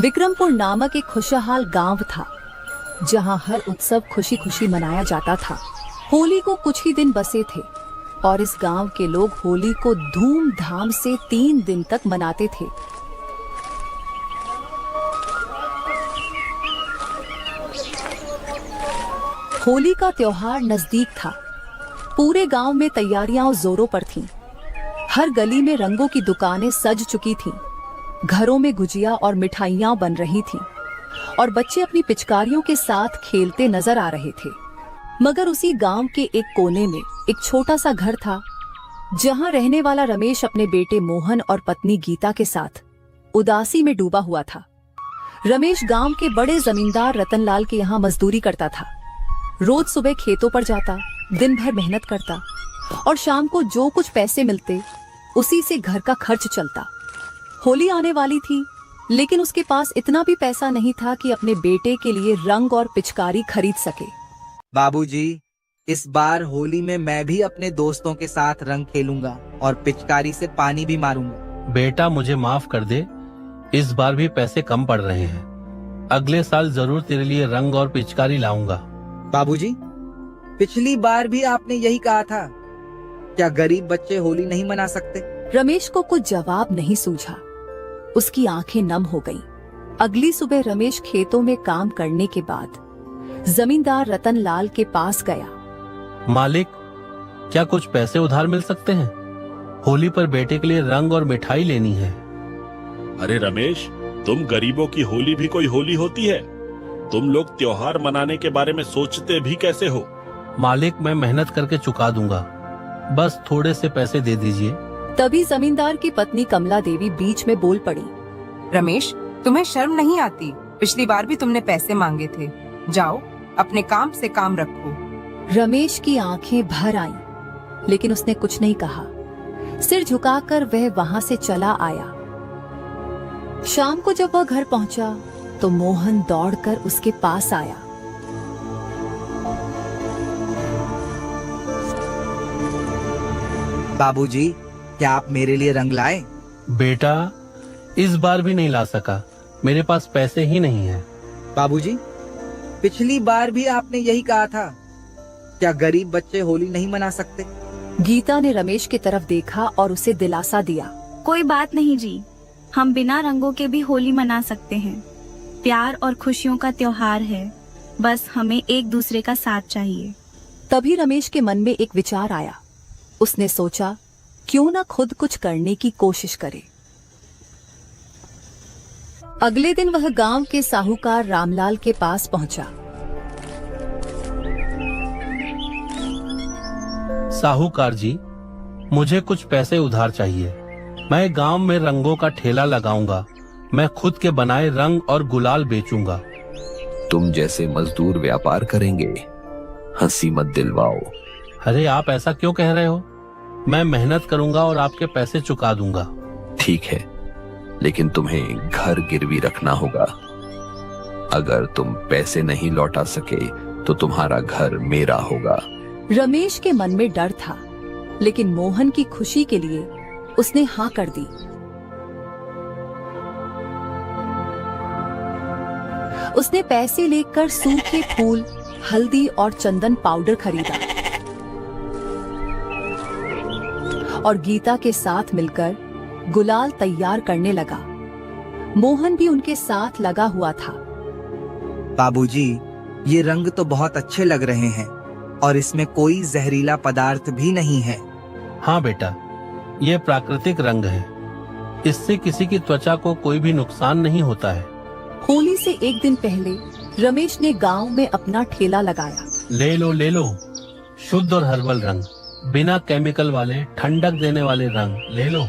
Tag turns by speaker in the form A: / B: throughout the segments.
A: विक्रमपुर नामक एक खुशहाल गांव था, जहां हर उत्सव खुशी खुशी मनाया जाता था। होली को कुछ ही दिन बसे थे और इस गांव के लोग होली को धूमधाम से 3 दिन तक मनाते थे। होली का त्योहार नजदीक था। पूरे गांव में तैयारियां जोरों पर थीं। हर गली में रंगों की दुकानें सज चुकी थीं। घरों में गुजिया और मिठाइयां बन रही थीं और बच्चे अपनी पिचकारियों के साथ खेलते नजर आ रहे थे। मगर उसी गांव के एक कोने में एक छोटा सा घर था, जहां रहने वाला रमेश अपने बेटे मोहन और पत्नी गीता के साथ उदासी में डूबा हुआ था। रमेश गांव के बड़े जमींदार रतनलाल के यहाँ मजदूरी करता था। रोज सुबह खेतों पर जाता, दिन भर मेहनत करता और शाम को जो कुछ पैसे मिलते उसी से घर का खर्च चलता। होली आने वाली थी, लेकिन उसके पास इतना भी पैसा नहीं था कि अपने बेटे के लिए रंग और पिचकारी खरीद सके।
B: बाबूजी, इस बार होली में मैं भी अपने दोस्तों के साथ रंग खेलूंगा और पिचकारी से पानी भी मारूंगा।
C: बेटा, मुझे माफ कर दे, इस बार भी पैसे कम पड़ रहे हैं। अगले साल जरूर तेरे लिए रंग और पिचकारी लाऊंगा।
B: बाबूजी, पिछली बार भी आपने यही कहा था। क्या गरीब बच्चे होली नहीं मना सकते?
A: रमेश को कुछ जवाब नहीं सूझा। उसकी आंखें नम हो गईं। अगली सुबह रमेश खेतों में काम करने के बाद जमींदार रतनलाल के पास गया।
C: मालिक, क्या कुछ पैसे उधार मिल सकते हैं? होली पर बेटे के लिए रंग और मिठाई लेनी है।
D: अरे रमेश, तुम गरीबों की होली भी कोई होली होती है? तुम लोग त्योहार मनाने के बारे में सोचते भी कैसे हो?
C: मालिक, मैं मेहनत करके चुका दूंगा, बस थोड़े से पैसे दे दीजिए।
A: तभी जमींदार की पत्नी कमला देवी बीच में बोल पड़ी।
E: रमेश, तुम्हें शर्म नहीं आती? पिछली बार भी तुमने पैसे मांगे थे। जाओ, अपने काम से काम रखो।
A: रमेश की आंखें भर आईं, लेकिन उसने कुछ नहीं कहा। सिर झुकाकर वह वहां से चला आया। शाम को जब वह घर पहुंचा तो मोहन दौड़कर उसके पास आया।
B: बाबूजी, क्या आप मेरे लिए रंग लाए?
C: बेटा, इस बार भी नहीं ला सका, मेरे पास पैसे ही नहीं है।
B: बाबूजी, पिछली बार भी आपने यही कहा था। क्या गरीब बच्चे होली नहीं मना सकते?
A: गीता ने रमेश की तरफ देखा और उसे दिलासा दिया।
F: कोई बात नहीं जी, हम बिना रंगों के भी होली मना सकते हैं। प्यार और खुशियों का त्योहार है, बस हमें एक दूसरे का साथ चाहिए।
A: तभी रमेश के मन में एक विचार आया। उसने सोचा, क्यों ना खुद कुछ करने की कोशिश करे। अगले दिन वह गांव के साहूकार रामलाल के पास पहुंचा।
C: साहूकार जी, मुझे कुछ पैसे उधार चाहिए। मैं गांव में रंगों का ठेला लगाऊंगा। मैं खुद के बनाए रंग और गुलाल बेचूंगा।
G: तुम जैसे मजदूर व्यापार करेंगे, हंसी मत दिलवाओ।
C: अरे, आप ऐसा क्यों कह रहे हो? मैं मेहनत करूंगा और आपके पैसे चुका दूंगा।
G: ठीक है, लेकिन तुम्हें घर गिरवी रखना होगा। अगर तुम पैसे नहीं लौटा सके तो तुम्हारा घर मेरा होगा।
A: रमेश के मन में डर था, लेकिन मोहन की खुशी के लिए उसने हाँ कर दी। उसने पैसे लेकर सूखे फूल, हल्दी और चंदन पाउडर खरीदा और गीता के साथ मिलकर गुलाल तैयार करने लगा। मोहन भी उनके साथ लगा हुआ था।
B: बाबूजी, ये रंग तो बहुत अच्छे लग रहे हैं और इसमें कोई जहरीला पदार्थ भी नहीं है।
C: हाँ बेटा, ये प्राकृतिक रंग है। इससे किसी की त्वचा को कोई भी नुकसान नहीं होता है।
A: होली से एक दिन पहले रमेश ने गांव में अपना ठेला लगाया।
C: ले लो, शुद्ध और हर्बल रंग, बिना केमिकल वाले, ठंडक देने वाले रंग ले लो।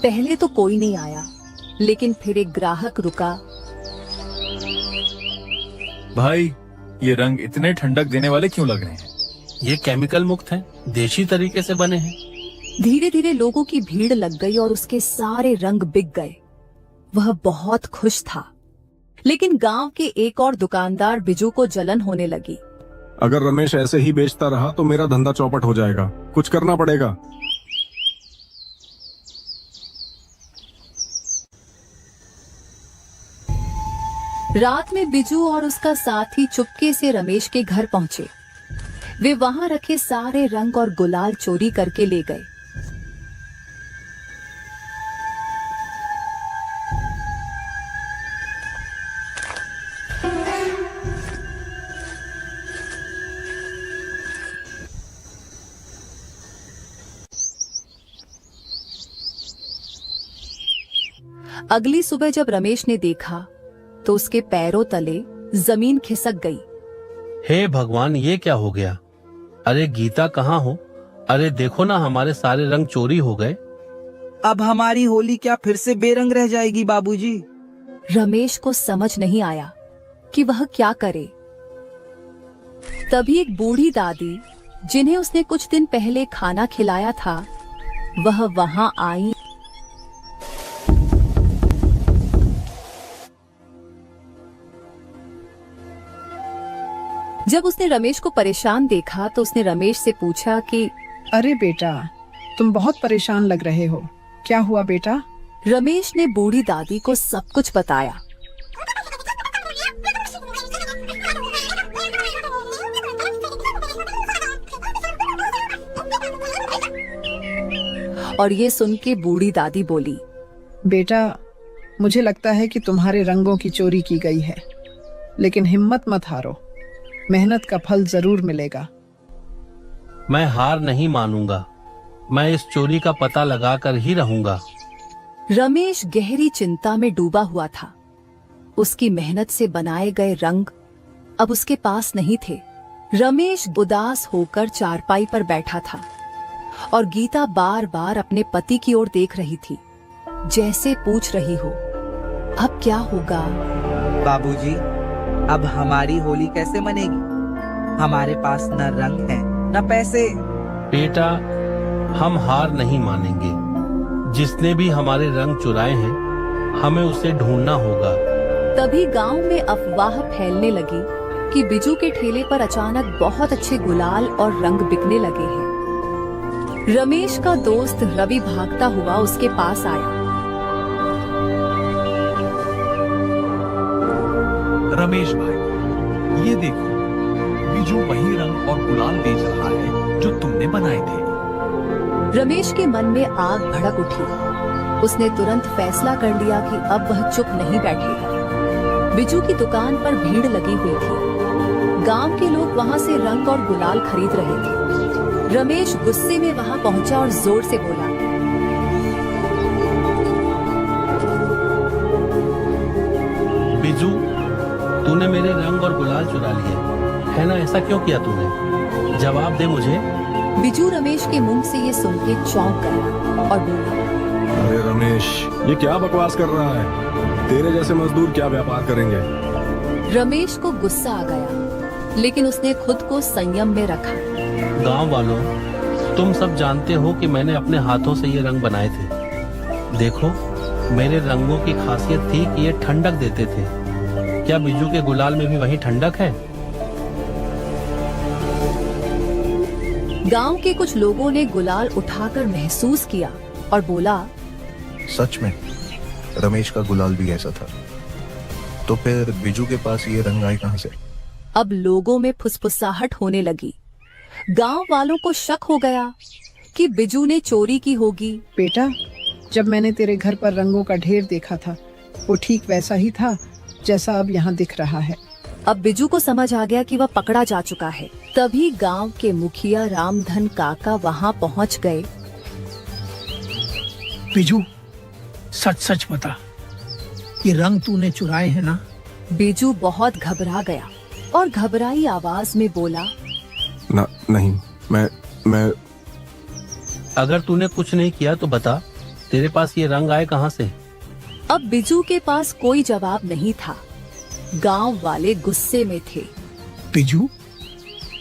A: पहले तो कोई नहीं आया, लेकिन फिर एक ग्राहक रुका।
H: भाई, ये रंग इतने ठंडक देने वाले क्यों लग रहे हैं?
C: ये केमिकल मुक्त हैं, देशी तरीके से बने हैं।
A: धीरे धीरे लोगों की भीड़ लग गई और उसके सारे रंग बिक गए। वह बहुत खुश था, लेकिन गांव के एक और दुकानदार बिजू को जलन होने लगी।
I: अगर रमेश ऐसे ही बेचता रहा तो मेरा धंधा चौपट हो जाएगा। कुछ करना पड़ेगा।
A: रात में बिजू और उसका साथी चुपके से रमेश के घर पहुंचे। वे वहां रखे सारे रंग और गुलाल चोरी करके ले गए। अगली सुबह जब रमेश ने देखा तो उसके पैरों तले जमीन खिसक गई।
C: हे भगवान, ये क्या हो गया? अरे गीता कहाँ हो? अरे देखो ना, हमारे सारे रंग चोरी हो गए।
B: अब हमारी होली क्या फिर से बेरंग रह जाएगी बाबूजी?
A: रमेश को समझ नहीं आया कि वह क्या करे। तभी एक बूढ़ी दादी, जिन्हें उसने कुछ दिन पहले खाना खिलाया था, वह वहां आई। जब उसने रमेश को परेशान देखा तो उसने रमेश से पूछा कि
J: अरे बेटा, तुम बहुत परेशान लग रहे हो, क्या हुआ बेटा?
A: रमेश ने बूढ़ी दादी को सब कुछ बताया। और ये सुन के बूढ़ी दादी बोली,
J: बेटा, मुझे लगता है कि तुम्हारे रंगों की चोरी की गई है, लेकिन हिम्मत मत हारो, मेहनत का फल जरूर मिलेगा।
C: मैं हार नहीं मानूंगा, मैं इस चोरी का पता लगाकर ही रहूंगा।
A: रमेश गहरी चिंता में डूबा हुआ था। उसकी मेहनत से बनाए गए रंग अब उसके पास नहीं थे। रमेश उदास होकर चारपाई पर बैठा था और गीता बार बार अपने पति की ओर देख रही थी, जैसे पूछ रही हो, अब क्या होगा?
B: बाबूजी, अब हमारी होली कैसे मनेगी? हमारे पास न रंग है न पैसे।
C: बेटा, हम हार नहीं मानेंगे। जिसने भी हमारे रंग चुराए हैं, हमें उसे ढूंढना होगा।
A: तभी गांव में अफवाह फैलने लगी कि बिजू के ठेले पर अचानक बहुत अच्छे गुलाल और रंग बिकने लगे हैं। रमेश का दोस्त रवि भागता हुआ उसके पास आया।
K: रमेश भाई, ये देखो, बिजू वही रंग और गुलाल बेच रहा है जो तुमने बनाए थे।
A: रमेश के मन में आग भड़क उठी। उसने तुरंत फैसला कर लिया कि अब वह चुप नहीं बैठेगा। बिजू की दुकान पर भीड़ लगी हुई थी। गांव के लोग वहां से रंग और गुलाल खरीद रहे थे। रमेश गुस्से में वहां पहुंचा और जोर से बोला,
C: बिजू, तूने मेरे रंग और गुलाल चुरा लिए, है ना? ऐसा क्यों किया तूने? जवाब दे मुझे।
A: बिजू रमेश के मुंह से ये सुन के चौंक गया और बोला,
I: अरे रमेश, ये क्या बकवास कर रहा है? तेरे जैसे मजदूर क्या व्यापार करेंगे?
A: रमेश को गुस्सा आ गया, लेकिन उसने खुद को संयम में रखा।
C: गांव वालों, तुम सब जानते हो कि मैंने अपने हाथों से ये रंग बनाए थे। देखो, मेरे रंगों की खासियत थी कि ये ठंडक देते थे। क्या बिजू के गुलाल में भी वही ठंडक है?
A: गांव के कुछ लोगों ने गुलाल उठाकर महसूस किया और बोला,
L: सच में रमेश का गुलाल भी ऐसा था। तो फिर बिजू के पास ये रंग आए कहां से?
A: अब लोगों में फुसफुसाहट होने लगी। गांव वालों को शक हो गया कि बिजू ने चोरी की होगी।
J: बेटा, जब मैंने तेरे घर पर रंगों का ढेर देखा था, वो ठीक वैसा ही था जैसा अब यहाँ दिख रहा है।
A: अब बिजू को समझ आ गया कि वह पकड़ा जा चुका है। तभी गांव के मुखिया रामधन काका वहां पहुंच गए।
M: बिजू, सच सच बता, ये रंग तूने चुराए हैं ना?
A: बिजू बहुत घबरा गया और घबराई आवाज में बोला,
I: नहीं, मैं
C: अगर तूने कुछ नहीं किया तो बता, तेरे पास ये रंग आए कहां से?
A: अब बिजू के पास कोई जवाब नहीं था। गांव वाले गुस्से में थे।
M: बिजू,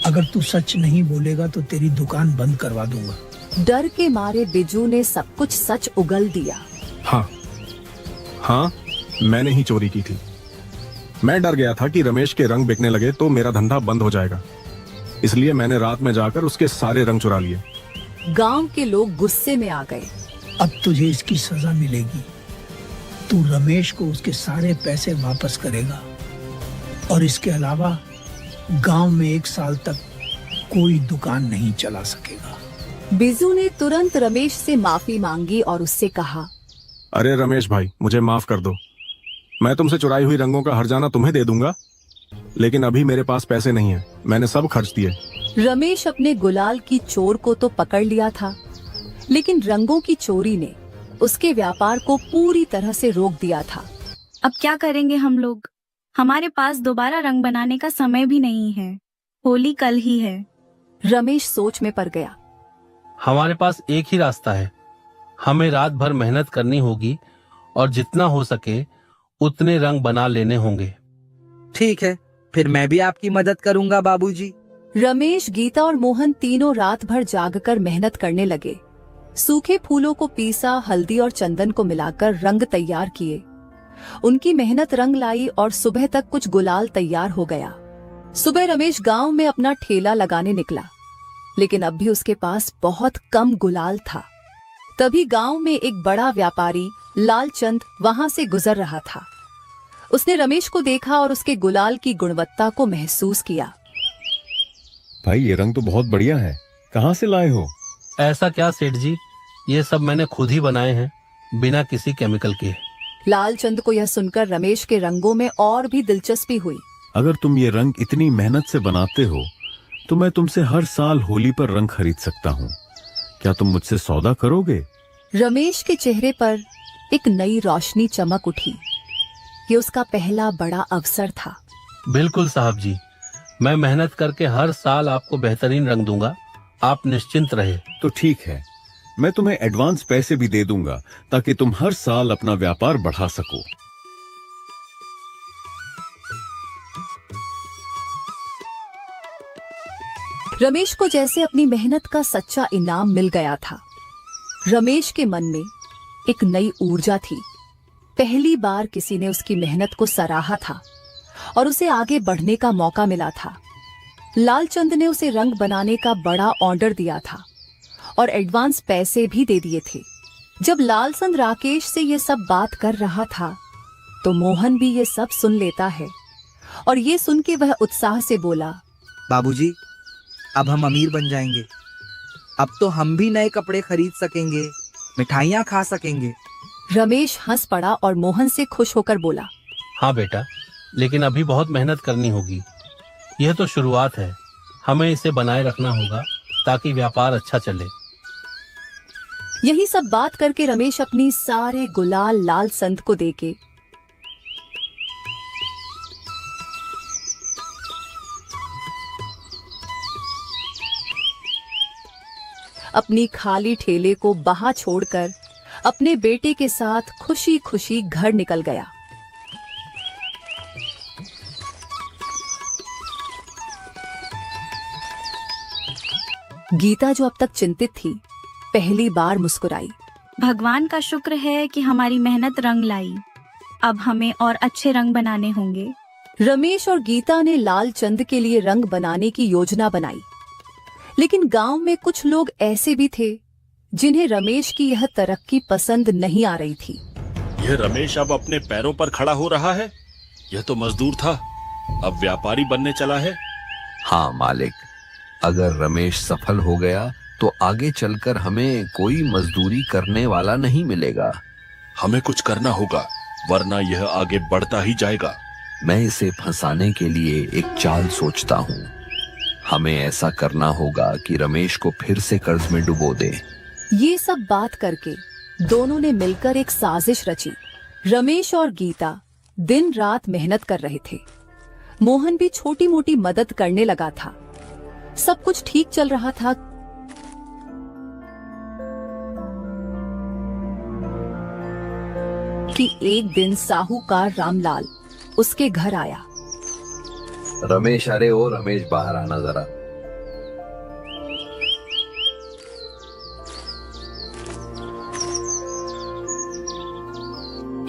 M: अगर तू सच नहीं बोलेगा तो तेरी दुकान बंद करवा दूंगा।
A: डर के मारे बिजू ने सब कुछ सच उगल दिया।
I: हाँ, मैंने ही चोरी की थी। मैं डर गया था कि रमेश के रंग बिकने लगे तो मेरा धंधा बंद हो जाएगा, इसलिए मैंने रात में जाकर उसके सारे रंग चुरा लिए।
A: गांव के लोग गुस्से में आ गए।
M: अब तुझे इसकी सजा मिलेगी। तू रमेश को उसके सारे पैसे वापस करेगा। और इसके अलावा गांव में 1 साल तक कोई दुकान नहीं चला सकेगा।
A: बिजू ने तुरंत रमेश से माफी मांगी और उससे कहा,
I: अरे रमेश भाई, मुझे माफ कर दो। मैं तुमसे चुराई हुई रंगों का हर्जाना तुम्हें दे दूंगा, लेकिन अभी मेरे पास पैसे नहीं है, मैंने सब खर्च दिए।
A: रमेश अपने गुलाल की चोर को तो पकड़ लिया था, लेकिन रंगों की चोरी ने उसके व्यापार को पूरी तरह से रोक दिया था।
F: अब क्या करेंगे हम लोग? हमारे पास दोबारा रंग बनाने का समय भी नहीं है। होली कल ही है।
A: रमेश सोच में पड़ गया।
C: हमारे पास एक ही रास्ता है, हमें रात भर मेहनत करनी होगी और जितना हो सके उतने रंग बना लेने होंगे।
B: ठीक है, फिर मैं भी आपकी मदद करूंगा बाबूजी।
A: रमेश, गीता और मोहन तीनों रात भर जागकर मेहनत करने लगे। सूखे फूलों को पीसा, हल्दी और चंदन को मिलाकर रंग तैयार किए। उनकी मेहनत रंग लाई और सुबह तक कुछ गुलाल तैयार हो गया। सुबह रमेश गांव में अपना ठेला लगाने निकला, लेकिन अब भी उसके पास बहुत कम गुलाल था। तभी गांव में एक बड़ा व्यापारी लालचंद वहां से गुजर रहा था। उसने रमेश को देखा और उसके गुलाल की गुणवत्ता को महसूस किया।
N: भाई, ये रंग तो बहुत बढ़िया है, कहाँ से लाए हो?
C: ऐसा क्या सेठ जी, ये सब मैंने खुद ही बनाए हैं, बिना किसी केमिकल के।
A: लालचंद को यह सुनकर रमेश के रंगों में और भी दिलचस्पी हुई।
N: अगर तुम ये रंग इतनी मेहनत से बनाते हो तो मैं तुमसे हर साल होली पर रंग खरीद सकता हूँ। क्या तुम मुझसे सौदा करोगे?
A: रमेश के चेहरे पर एक नई रोशनी चमक उठी। ये उसका पहला बड़ा अवसर था।
C: बिल्कुल साहब जी, मैं मेहनत करके हर साल आपको बेहतरीन रंग दूंगा, आप निश्चिंत रहे।
N: तो ठीक है, मैं तुम्हें एडवांस पैसे भी दे दूंगा ताकि तुम हर साल अपना व्यापार बढ़ा सको।
A: रमेश को जैसे अपनी मेहनत का सच्चा इनाम मिल गया था। रमेश के मन में एक नई ऊर्जा थी। पहली बार किसी ने उसकी मेहनत को सराहा था और उसे आगे बढ़ने का मौका मिला था। लालचंद ने उसे रंग बनाने का बड़ा ऑर्डर दिया था और एडवांस पैसे भी दे दिए थे। जब लालचंद राकेश से ये सब बात कर रहा था तो मोहन भी ये सब सुन लेता है और ये सुन के वह उत्साह से बोला,
B: बाबूजी, अब हम अमीर बन जाएंगे। अब तो हम भी नए कपड़े खरीद सकेंगे, मिठाइयाँ खा सकेंगे।
A: रमेश हंस पड़ा और मोहन से खुश होकर बोला,
C: हाँ बेटा, लेकिन अभी बहुत मेहनत करनी होगी। यह तो शुरुआत है, हमें इसे बनाए रखना होगा ताकि व्यापार अच्छा चले।
A: यही सब बात करके रमेश अपनी सारे गुलाल लालचंद को देके अपनी खाली ठेले को बाहर छोड़कर अपने बेटे के साथ खुशी खुशी घर निकल गया। गीता, जो अब तक चिंतित थी, पहली बार मुस्कुराई।
F: भगवान का शुक्र है कि हमारी मेहनत रंग लाई। अब हमें और अच्छे रंग बनाने होंगे।
A: रमेश और गीता ने लालचंद के लिए रंग बनाने की योजना बनाई, लेकिन गांव में कुछ लोग ऐसे भी थे जिन्हें रमेश की यह तरक्की पसंद नहीं आ रही थी।
D: यह रमेश अब अपने पैरों पर खड़ा हो रहा है। यह तो मजदूर था, अब व्यापारी बनने चला है।
G: हाँ मालिक, अगर रमेश सफल हो गया तो आगे चलकर हमें कोई मजदूरी करने वाला नहीं मिलेगा।
D: हमें कुछ करना होगा, वरना यह आगे बढ़ता ही जाएगा।
G: मैं इसे फंसाने के लिए एक चाल सोचता हूँ। हमें ऐसा करना होगा कि रमेश को फिर से कर्ज में डुबो दे।
A: ये सब बात करके दोनों ने मिलकर एक साजिश रची। रमेश और गीता दिन रात मेहनत कर रहे थे। मोहन भी छोटी मोटी मदद करने लगा था। सब कुछ ठीक चल रहा था कि एक दिन साहूकार रामलाल उसके घर आया।
G: रमेश, अरे ओ रमेश, बाहर आना जरा।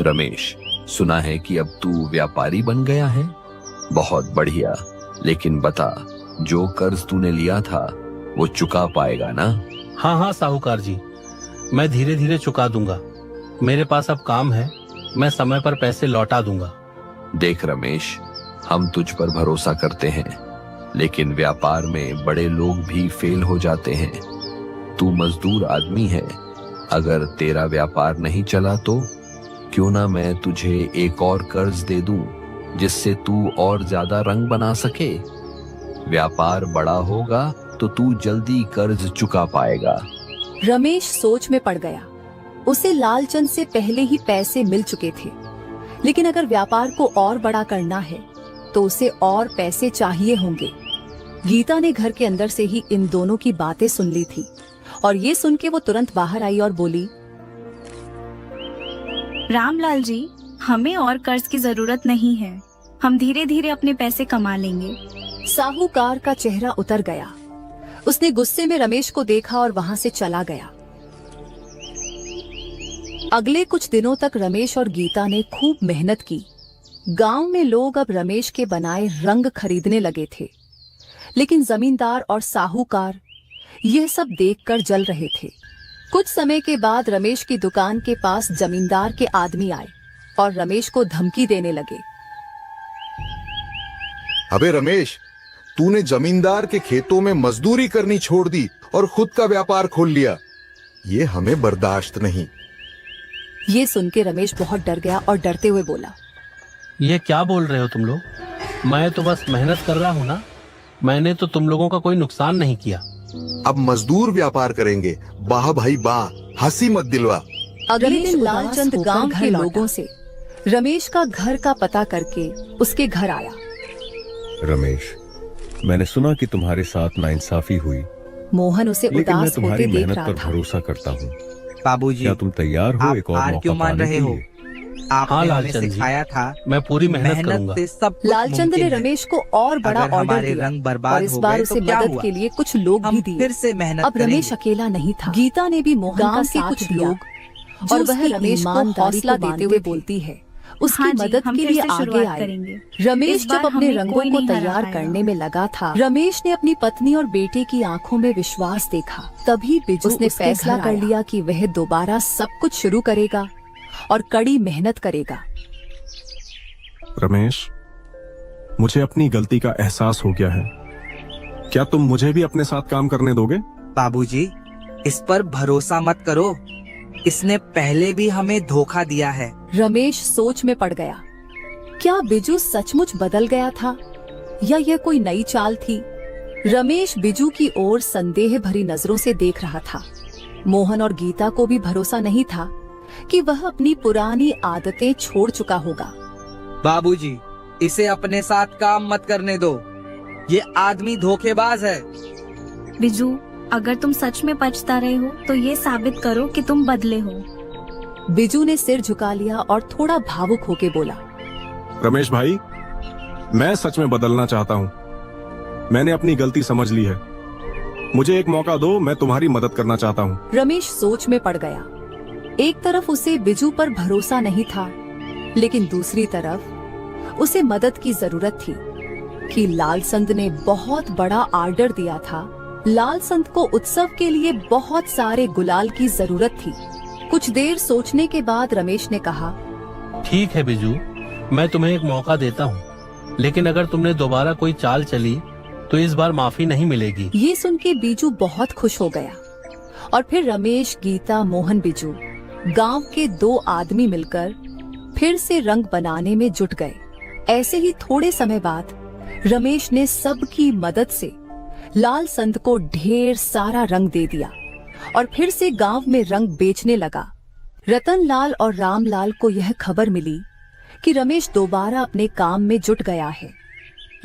G: रमेश, सुना है कि अब तू व्यापारी बन गया है। बहुत बढ़िया, लेकिन बता, जो कर्ज तूने लिया था वो चुका पाएगा ना?
C: हाँ हाँ साहूकार जी, मैं धीरे धीरे चुका दूंगा। मेरे पास अब काम है, मैं समय पर पैसे लौटा दूंगा।
G: देख रमेश, हम तुझ पर भरोसा करते हैं, लेकिन व्यापार में बड़े लोग भी फेल हो जाते हैं। तू मजदूर आदमी है, अगर तेरा व्यापार नहीं चला तो क्यों ना मैं तुझे एक और कर्ज दे दूं, जिससे तू और ज्यादा रंग बना सके। व्यापार बड़ा होगा तो तू जल्दी कर्ज चुका पाएगा।
A: रमेश सोच में पड़ गया। उसे लालचंद से पहले ही पैसे मिल चुके थे, लेकिन अगर व्यापार को और बड़ा करना है तो उसे और पैसे चाहिए होंगे। गीता ने घर के अंदर से ही इन दोनों की बातें सुन ली थी और ये सुन के वो तुरंत बाहर आई और बोली,
F: रामलाल जी, हमें और कर्ज की जरूरत नहीं है। हम धीरे धीरे अपने पैसे कमा लेंगे।
A: साहूकार का चेहरा उतर गया। उसने गुस्से में रमेश को देखा और वहां से चला गया। अगले कुछ दिनों तक रमेश और गीता ने खूब मेहनत की। गांव में लोग अब रमेश के बनाए रंग खरीदने लगे थे, लेकिन जमींदार और साहूकार यह सब देखकर जल रहे थे। कुछ समय के बाद रमेश की दुकान के पास जमींदार के आदमी आए और रमेश को धमकी देने लगे।
O: अबे रमेश, तूने जमींदार के खेतों में मजदूरी करनी छोड़ दी और खुद का व्यापार खोल लिया। ये हमें बर्दाश्त नहीं।
A: ये सुन के रमेश बहुत डर गया और डरते हुए बोला,
C: ये क्या बोल रहे हो तुम लोग? मैं तो बस मेहनत कर रहा हूँ ना। मैंने तो तुम लोगों का कोई नुकसान नहीं किया।
O: अब मजदूर व्यापार करेंगे। वाह भाई वाह, हंसी मत दिलवा।
A: अगले दिन लालचंद गांव के लोगों से रमेश का घर का पता करके उसके घर आया।
N: रमेश, मैंने सुना कि तुम्हारे साथ नाइंसाफी हुई,
A: मोहन उसे
N: लेकिन मैं
A: उदास
N: तुम्हारी
A: होते देख
N: मेहनत
A: रहा
N: पर
A: था।
N: भरोसा करता हूँ।
B: बाबूजी,
N: क्या तुम तैयार हो
B: आप
N: एक और
B: हार
N: मौका
B: क्यों मान
N: पाने
B: रहे
N: के
B: हो?
N: लिए?
B: आपने
C: हाँ
B: हमें
C: लालचंद जी,
B: सिखाया था
C: मैं पूरी मेहनत करूंगा।
B: से सब कुछ
A: लालचंद ने
B: मुमकिन है।
A: रमेश को और बड़ा
B: अगर
A: ऑर्डर
B: हमारे
A: दिया
B: रंग बर्बाद
A: और इस
B: हो
A: बार
B: गए
A: उसे
B: तो क्या
A: मदद
B: हुआ?
A: के लिए कुछ लोग
B: हम
A: भी दिए।
B: फिर से मेहनत
A: अब रमेश
B: करेंगे।
A: अकेला नहीं था। गीता ने भी मोहन
B: गांव
A: का
B: के
A: साथ
B: कुछ
A: दिया
B: लोग
A: और वह रमेश को हौसला देते हुए बोलती है। उसकी
F: हाँ जी,
A: मदद
F: हम
A: के
F: फिर
A: लिए
F: से
A: आगे
F: शुरुआत
A: आए।
F: करेंगे।
A: रमेश
F: इस बार
A: जब अपने
F: हमें
A: रंगों
F: कोई
A: को
F: नहीं हरा
A: तैयार
F: पाएगा।
A: करने में लगा था, रमेश ने अपनी पत्नी और बेटे की आंखों में विश्वास देखा। तभी बिजू उसने फैसला कर लिया कि वह दोबारा सब कुछ शुरू करेगा और कड़ी मेहनत करेगा।
I: रमेश, मुझे अपनी गलती का एहसास हो गया है। क्या तुम मुझे भी अपने साथ काम करने दोगे?
B: बाबूजी, इस पर भरोसा मत करो। इसने पहले भी हमें धोखा दिया है।
A: रमेश सोच में पड़ गया। क्या बिजू सचमुच बदल गया था या यह कोई नई चाल थी? रमेश बिजू की ओर संदेह भरी नजरों से देख रहा था। मोहन और गीता को भी भरोसा नहीं था कि वह अपनी पुरानी आदतें छोड़ चुका होगा।
B: बाबूजी, इसे अपने साथ काम मत करने दो। ये आदमी धोखेबाज है।
F: बिजू, अगर तुम सच में पछता रहे हो तो ये साबित करो कि तुम बदले हो।
A: बिजू ने सिर झुका लिया और थोड़ा भावुक होके बोला,
I: रमेश भाई, मैं सच में बदलना चाहता हूँ। मैंने अपनी गलती समझ ली है। मुझे एक मौका दो, मैं तुम्हारी मदद करना चाहता हूँ।
A: रमेश सोच में पड़ गया। एक तरफ उसे बिजू पर भरोसा नहीं था, लेकिन दूसरी तरफ उसे मदद की जरूरत थी कि लालचंद ने बहुत बड़ा ऑर्डर दिया था। लालचंद को उत्सव के लिए बहुत सारे गुलाल की जरूरत थी। कुछ देर सोचने के बाद रमेश ने कहा,
C: ठीक है बिजू, मैं तुम्हें एक मौका देता हूँ, लेकिन अगर तुमने दोबारा कोई चाल चली तो इस बार माफी नहीं मिलेगी।
A: ये सुन के बीजू बहुत खुश हो गया और फिर रमेश, गीता, मोहन, बिजू गांव के 2 आदमी मिलकर फिर से रंग बनाने में जुट गए। ऐसे ही थोड़े समय बाद रमेश ने सबकी मदद से लालचंद को ढेर सारा रंग दे दिया और फिर से गांव में रंग बेचने लगा। रतनलाल और रामलाल को यह खबर मिली कि रमेश दोबारा अपने काम में जुट गया है।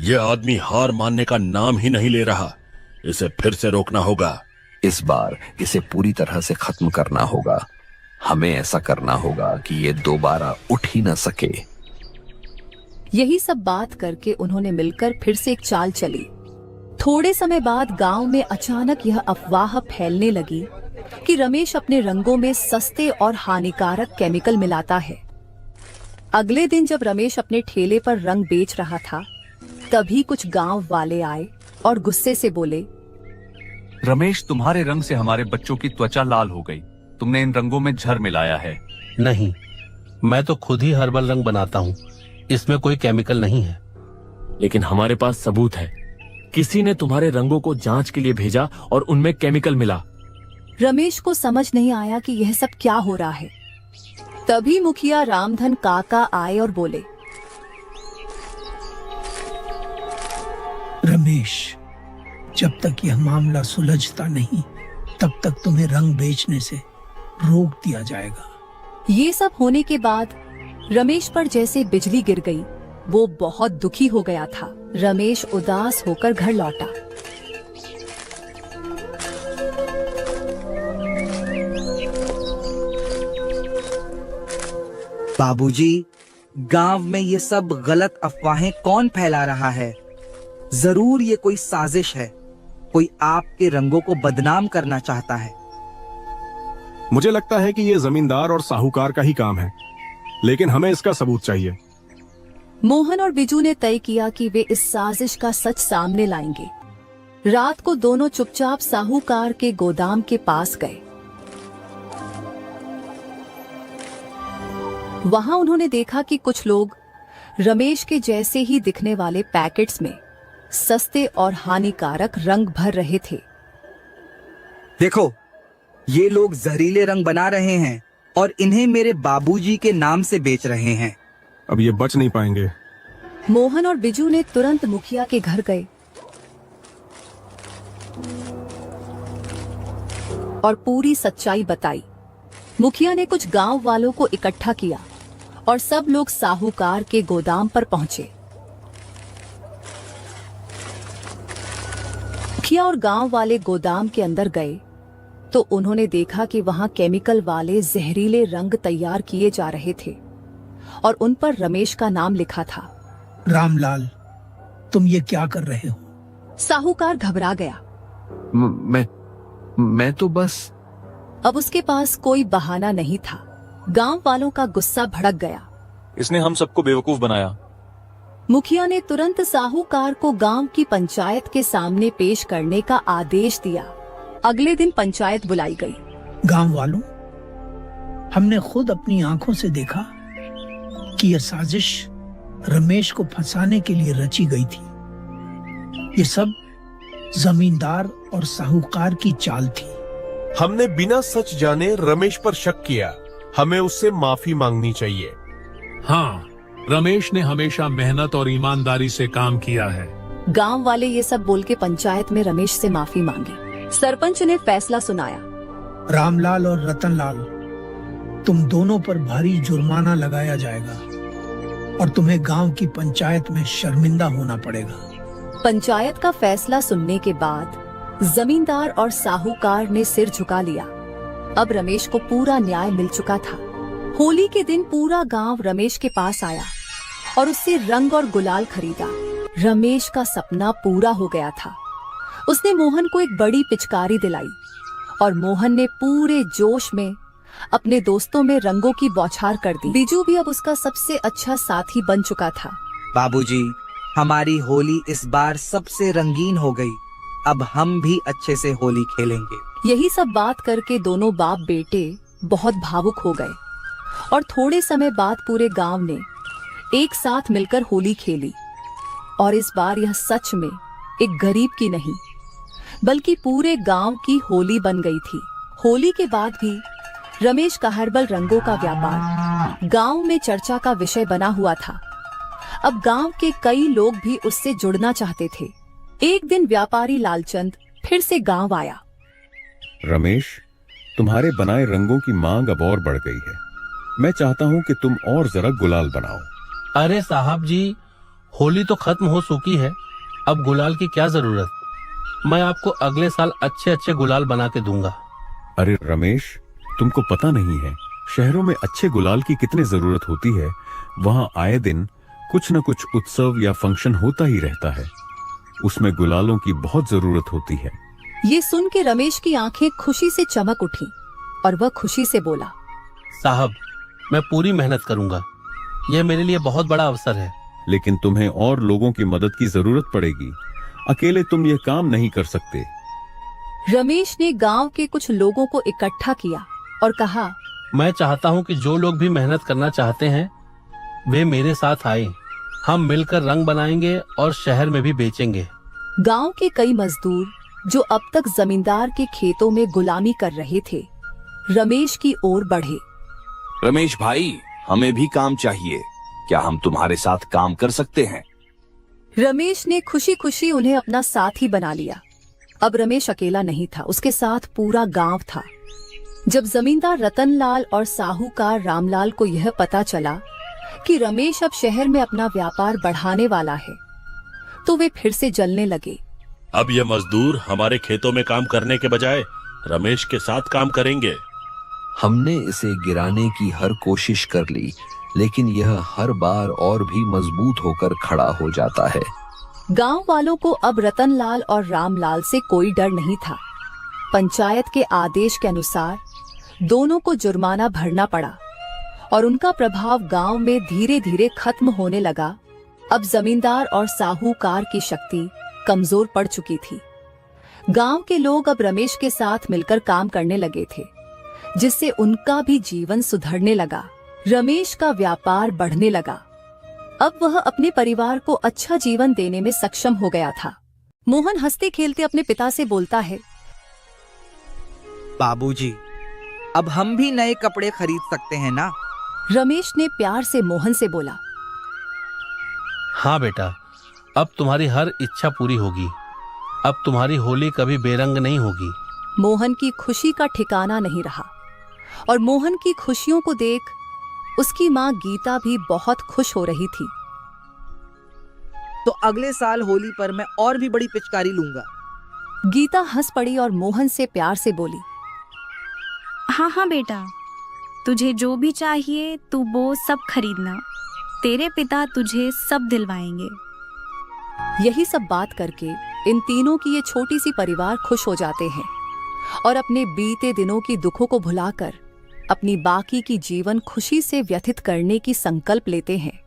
D: यह आदमी हार मानने का नाम ही नहीं ले रहा। इसे फिर से रोकना होगा।
G: इस बार इसे पूरी तरह से खत्म करना होगा। हमें ऐसा करना होगा कि ये दोबारा उठ ही न सके।
A: यही सब बात करके उन्होंने मिलकर फिर से एक चाल चली। थोड़े समय बाद गांव में अचानक यह अफवाह फैलने लगी कि रमेश अपने रंगों में सस्ते और हानिकारक केमिकल मिलाता है। अगले दिन जब रमेश अपने ठेले पर रंग बेच रहा था, तभी कुछ गांव वाले आए और गुस्से से बोले,
K: रमेश, तुम्हारे रंग से हमारे बच्चों की त्वचा लाल हो गई। तुमने इन रंगों में जहर मिलाया है।
C: नहीं, मैं तो खुद ही हर्बल रंग बनाता हूँ। इसमें कोई केमिकल नहीं है।
P: लेकिन हमारे पास सबूत है। किसी ने तुम्हारे रंगों को जांच के लिए भेजा और उनमें केमिकल मिला।
A: रमेश को समझ नहीं आया कि यह सब क्या हो रहा है। तभी मुखिया रामधन काका आए और बोले,
M: रमेश, जब तक यह मामला सुलझता नहीं तब तक तुम्हें रंग बेचने से रोक दिया जाएगा।
A: ये सब होने के बाद रमेश पर जैसे बिजली गिर गई। वो बहुत दुखी हो गया था। रमेश उदास होकर घर लौटा।
B: बाबूजी, गांव में ये सब गलत अफवाहें कौन फैला रहा है? जरूर ये कोई साजिश है। कोई आपके रंगों को बदनाम करना चाहता है।
I: मुझे लगता है कि ये जमींदार और साहूकार का ही काम है, लेकिन हमें इसका सबूत चाहिए।
A: मोहन और बिजू ने तय किया कि वे इस साजिश का सच सामने लाएंगे। रात को दोनों चुपचाप साहूकार के गोदाम के पास गए। वहां उन्होंने देखा कि कुछ लोग रमेश के जैसे ही दिखने वाले पैकेट्स में सस्ते और हानिकारक रंग भर रहे थे।
B: देखो, ये लोग जहरीले रंग बना रहे हैं और इन्हें मेरे बाबूजी के नाम से बेच रहे हैं।
I: अब ये बच नहीं पाएंगे।
A: मोहन और बिजू ने तुरंत मुखिया के घर गए और पूरी सच्चाई बताई। मुखिया ने कुछ गांव वालों को इकट्ठा किया और सब लोग साहूकार के गोदाम पर पहुंचे। मुखिया और गांव वाले गोदाम के अंदर गए तो उन्होंने देखा कि वहां केमिकल वाले जहरीले रंग तैयार किए जा रहे थे और उन पर रमेश का नाम लिखा था।
M: रामलाल, तुम ये क्या कर रहे हो?
A: साहूकार घबरा गया।
G: मैं तो बस।
A: अब उसके पास कोई बहाना नहीं था। गांव वालों का गुस्सा भड़क गया।
H: इसने हम सबको बेवकूफ बनाया।
A: मुखिया ने तुरंत साहूकार को गांव की पंचायत के सामने पेश करने का आदेश दिया। अगले दिन पंचायत बुलाई गई।
M: गांव वालों, हमने खुद अपनी आंखों से देखा कि यह साजिश रमेश को फंसाने के लिए रची गई थी। ये सब जमींदार और साहूकार की चाल थी।
Q: हमने बिना सच जाने रमेश पर शक किया। हमें उससे माफी मांगनी चाहिए।
K: हाँ, रमेश ने हमेशा मेहनत और ईमानदारी से काम किया है।
A: गांव वाले ये सब बोल के पंचायत में रमेश से माफी मांगी। सरपंच ने फैसला सुनाया।
M: रामलाल और रतनलाल, तुम दोनों पर भारी जुर्माना लगाया जाएगा और तुम्हें गांव की पंचायत में शर्मिंदा होना पड़ेगा।
A: पंचायत का फैसला सुनने के बाद जमींदार और साहूकार ने सिर झुका लिया। अब रमेश को पूरा न्याय मिल चुका था। होली के दिन पूरा गांव रमेश के पास आया और उससे रंग और गुलाल खरीदा। रमेश का सपना पूरा हो गया था। उसने मोहन को एक बड़ी पिचकारी दिलाई और मोहन ने पूरे जोश में अपने दोस्तों में रंगों की बौछार कर दी। बिजू भी अब उसका सबसे अच्छा साथी बन चुका था।
B: बाबूजी, हमारी होली इस बार सबसे रंगीन हो गई। अब हम भी अच्छे से होली खेलेंगे।
A: यही सब बात करके दोनों बाप बेटे बहुत भावुक हो गए और थोड़े समय बाद पूरे गांव ने एक साथ मिलकर होली खेली। और इस बार यह सच में एक गरीब की नहीं बल्कि पूरे गांव की होली बन गई थी। होली के बाद भी रमेश का हर्बल रंगों का व्यापार गांव में चर्चा का विषय बना हुआ था। अब गांव के कई लोग भी उससे जुड़ना चाहते थे। एक दिन व्यापारी लालचंद फिर से गांव आया।
N: रमेश, तुम्हारे बनाए रंगों की मांग अब और बढ़ गई है। मैं चाहता हूँ कि तुम और जरा गुलाल बनाओ।
C: अरे साहब जी, होली तो खत्म हो चुकी है, अब गुलाल की क्या जरूरत। मैं आपको अगले साल अच्छे अच्छे गुलाल बना के दूंगा।
N: अरे रमेश, तुमको पता नहीं है शहरों में अच्छे गुलाल की कितनी जरूरत होती है। वहाँ आए दिन कुछ न कुछ उत्सव या फंक्शन होता ही रहता है। उसमें गुलालों की बहुत जरूरत होती है।
A: ये सुन के रमेश की आंखें खुशी से चमक उठी और वह खुशी से बोला,
C: साहब, मैं पूरी मेहनत करूंगा। यह मेरे लिए बहुत बड़ा अवसर है।
N: लेकिन तुम्हें और लोगों की मदद की जरूरत पड़ेगी। अकेले तुम ये काम नहीं कर सकते।
A: रमेश ने गांव के कुछ लोगों को इकट्ठा किया और कहा,
C: मैं चाहता हूं कि जो लोग भी मेहनत करना चाहते हैं वे मेरे साथ आए। हम मिलकर रंग बनाएंगे और शहर में भी बेचेंगे।
A: गांव के कई मजदूर जो अब तक जमींदार के खेतों में गुलामी कर रहे थे, रमेश की ओर बढ़े।
G: रमेश भाई, हमें भी काम चाहिए, क्या हम तुम्हारे साथ काम कर सकते हैं?
A: रमेश ने खुशी खुशी उन्हें अपना साथी बना लिया। अब रमेश अकेला नहीं था, उसके साथ पूरा गांव था। जब जमींदार रतनलाल और साहूकार रामलाल को यह पता चला कि रमेश अब शहर में अपना व्यापार बढ़ाने वाला है, तो वे फिर से जलने लगे।
D: अब ये मजदूर हमारे खेतों में काम करने के बजाय रमेश के साथ काम करेंगे।
G: हमने इसे गिराने की हर कोशिश कर ली, लेकिन यह हर बार और भी मजबूत होकर खड़ा हो जाता है।
A: गांव वालों को अब रतनलाल और रामलाल से कोई डर नहीं था। पंचायत के आदेश के अनुसार दोनों को जुर्माना भरना पड़ा और उनका प्रभाव गांव में धीरे धीरे खत्म होने लगा। अब जमींदार और साहूकार की शक्ति कमजोर पड़ चुकी थी। गांव के लोग अब रमेश के साथ मिलकर काम करने लगे थे, जिससे उनका भी जीवन सुधरने लगा। रमेश का व्यापार बढ़ने लगा। अब वह अपने परिवार को अच्छा जीवन देने में सक्षम हो गया था। मोहन हंसते खेलते अपने पिता से बोलता है,
B: बाबूजी, अब हम भी नए कपड़े खरीद सकते हैं ना?
A: रमेश ने प्यार से मोहन से बोला।
C: हाँ बेटा, अब तुम्हारी हर इच्छा पूरी होगी। अब तुम्हारी होली कभी बेरंग नहीं होगी।
A: मोहन की खुशी का ठिकाना नहीं रहा और मोहन की खुशियों को देख उसकी माँ गीता भी बहुत खुश हो रही थी।
B: तो अगले साल होली पर मैं और भी बड़ी पिचकारी लूंगा।
A: गीता हंस पड़ी और मोहन से प्यार से बोली,
F: हाँ हाँ बेटा, तुझे जो भी चाहिए तू वो सब खरीदना, तेरे पिता तुझे सब दिलवाएंगे।
A: यही सब बात करके इन तीनों की ये छोटी सी परिवार खुश हो जाते हैं और अपने बीते दिनों की दुखों को भुलाकर अपनी बाकी की जीवन खुशी से व्यतीत करने की संकल्प लेते हैं।